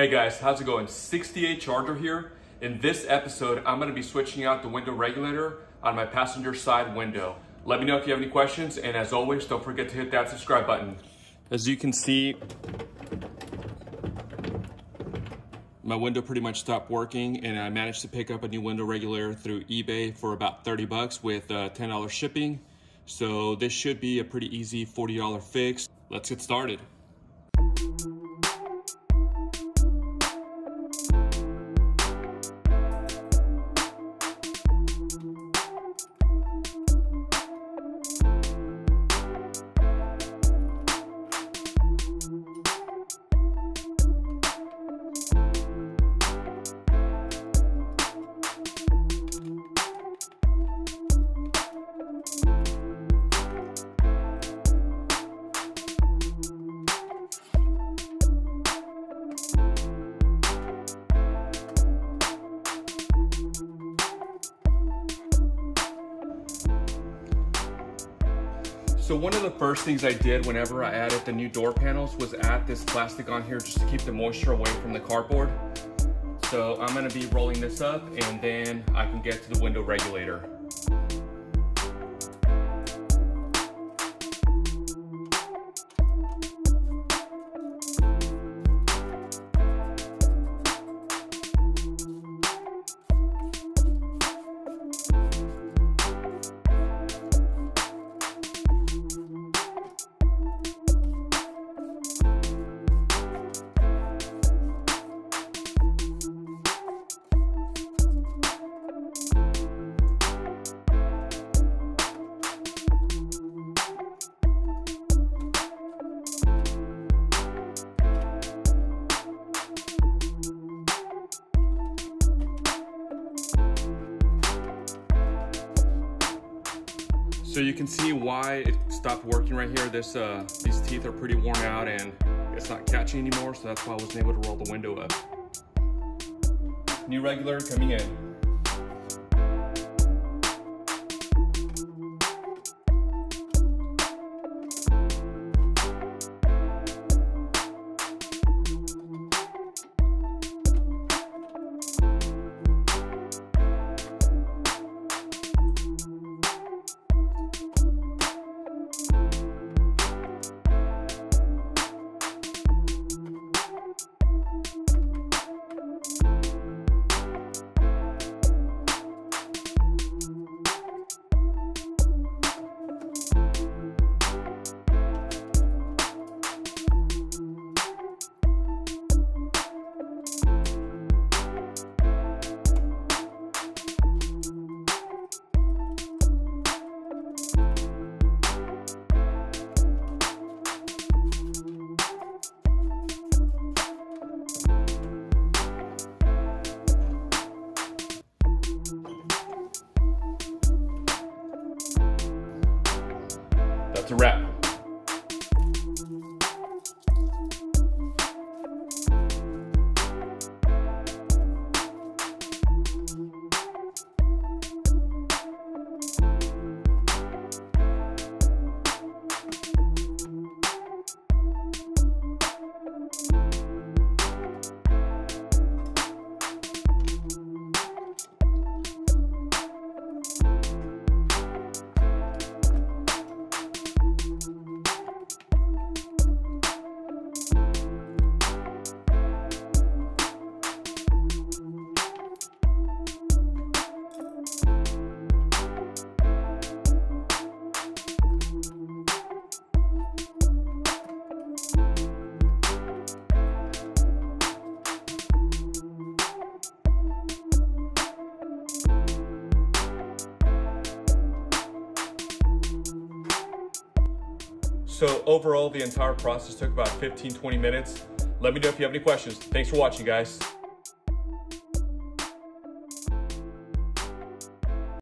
Hey guys, how's it going? 68 Charger here. In this episode, I'm gonna be switching out the window regulator on my passenger side window. Let me know if you have any questions, and as always, don't forget to hit that subscribe button. As you can see, my window pretty much stopped working, and I managed to pick up a new window regulator through eBay for about 30 bucks with $10 shipping. So this should be a pretty easy $40 fix. Let's get started. So one of the first things I did whenever I added the new door panels was add this plastic on here just to keep the moisture away from the cardboard. So I'm gonna be rolling this up and then I can get to the window regulator. So you can see why it stopped working right here. These teeth are pretty worn out and it's not catching anymore, so that's why I wasn't able to roll the window up. New regulator coming in. That's a wrap. So overall, the entire process took about 15-20 minutes. Let me know if you have any questions. Thanks for watching, guys.